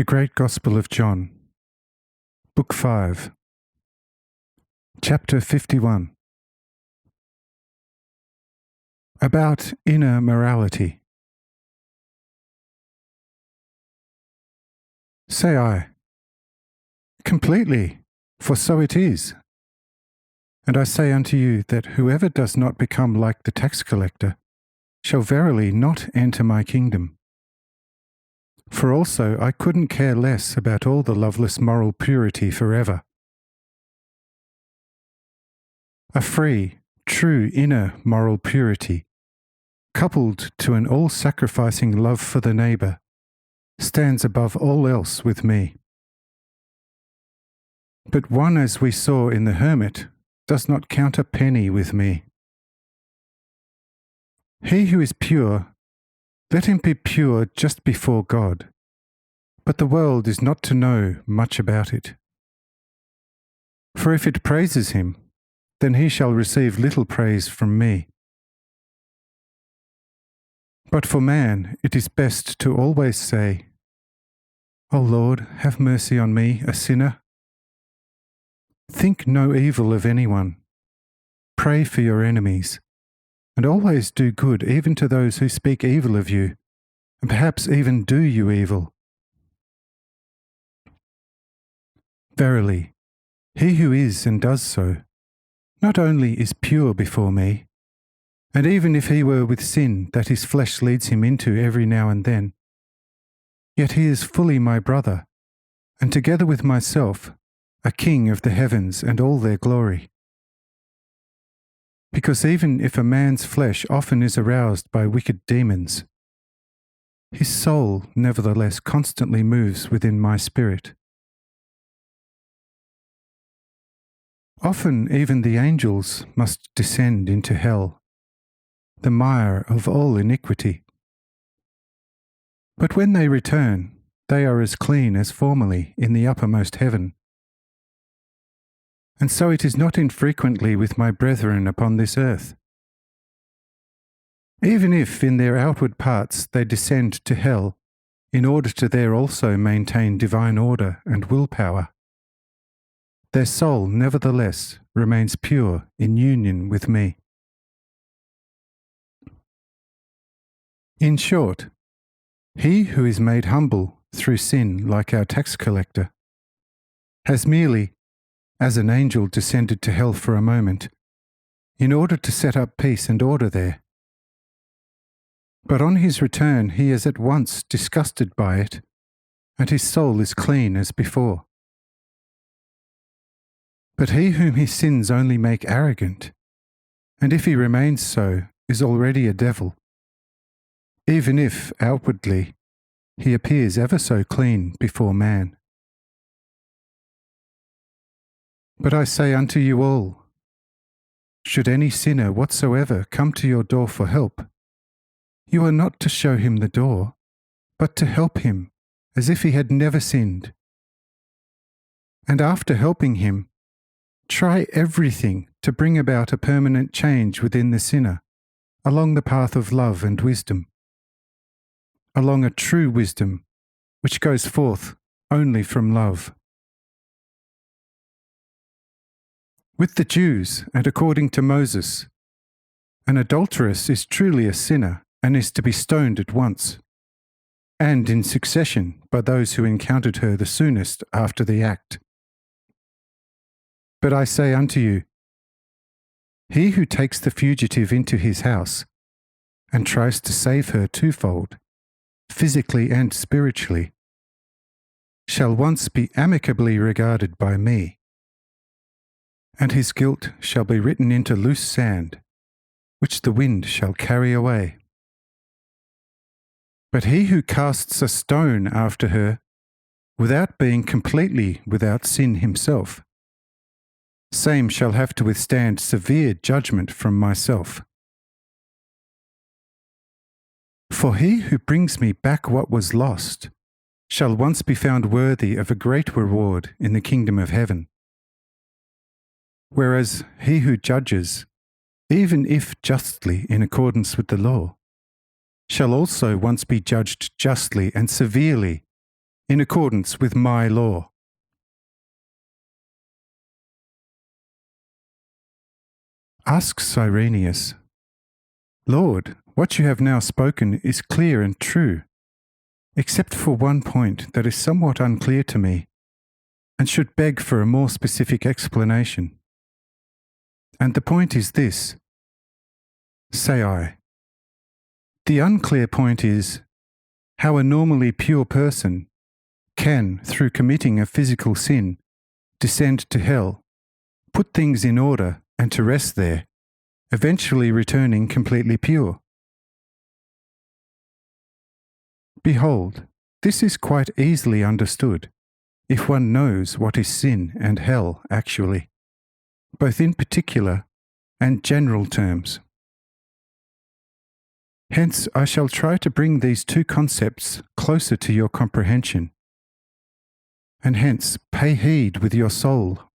The Great Gospel of John, Book 5, Chapter 51. About inner morality. Say I, completely, for so it is. And I say unto you that whoever does not become like the tax collector shall verily not enter my kingdom. For also I couldn't care less about all the loveless moral purity forever. A free, true inner moral purity, coupled to an all-sacrificing love for the neighbour, stands above all else with me. But one as we saw in the hermit does not count a penny with me. He who is pure, let him be pure just before God, but the world is not to know much about it. For if it praises him, then he shall receive little praise from me. But for man it is best to always say, O Lord, have mercy on me, a sinner. Think no evil of anyone. Pray for your enemies, and always do good even to those who speak evil of you, and perhaps even do you evil. Verily, he who is and does so, not only is pure before me, and even if he were with sin that his flesh leads him into every now and then, yet he is fully my brother, and together with myself, a king of the heavens and all their glory. Because even if a man's flesh often is aroused by wicked demons, his soul nevertheless constantly moves within my spirit. Often even the angels must descend into hell, the mire of all iniquity. But when they return, they are as clean as formerly in the uppermost heaven. And so it is not infrequently with my brethren upon this earth. Even if in their outward parts they descend to hell, in order to there also maintain divine order and willpower, their soul nevertheless remains pure in union with me. In short, he who is made humble through sin like our tax collector has merely, as an angel, descended to hell for a moment, in order to set up peace and order there. But on his return he is at once disgusted by it, and his soul is clean as before. But he whom his sins only make arrogant, and if he remains so, is already a devil, even if, outwardly, he appears ever so clean before man. But I say unto you all, should any sinner whatsoever come to your door for help, you are not to show him the door, but to help him as if he had never sinned. And after helping him, try everything to bring about a permanent change within the sinner, along the path of love and wisdom, along a true wisdom which goes forth only from love. With the Jews, and according to Moses, an adulteress is truly a sinner and is to be stoned at once, and in succession by those who encountered her the soonest after the act. But I say unto you, he who takes the fugitive into his house and tries to save her twofold, physically and spiritually, shall once be amicably regarded by me, and his guilt shall be written into loose sand, which the wind shall carry away. But he who casts a stone after her, without being completely without sin himself, same shall have to withstand severe judgment from myself. For he who brings me back what was lost shall once be found worthy of a great reward in the kingdom of heaven. Whereas he who judges, even if justly in accordance with the law, shall also once be judged justly and severely in accordance with my law. Asks Cyrenius, Lord, what you have now spoken is clear and true, except for one point that is somewhat unclear to me, and should beg for a more specific explanation. And the point is this, say I. The unclear point is how a normally pure person can, through committing a physical sin, descend to hell, put things in order and to rest there, eventually returning completely pure. Behold, this is quite easily understood if one knows what is sin and hell actually, both in particular and general terms. Hence, I shall try to bring these two concepts closer to your comprehension, and hence pay heed with your soul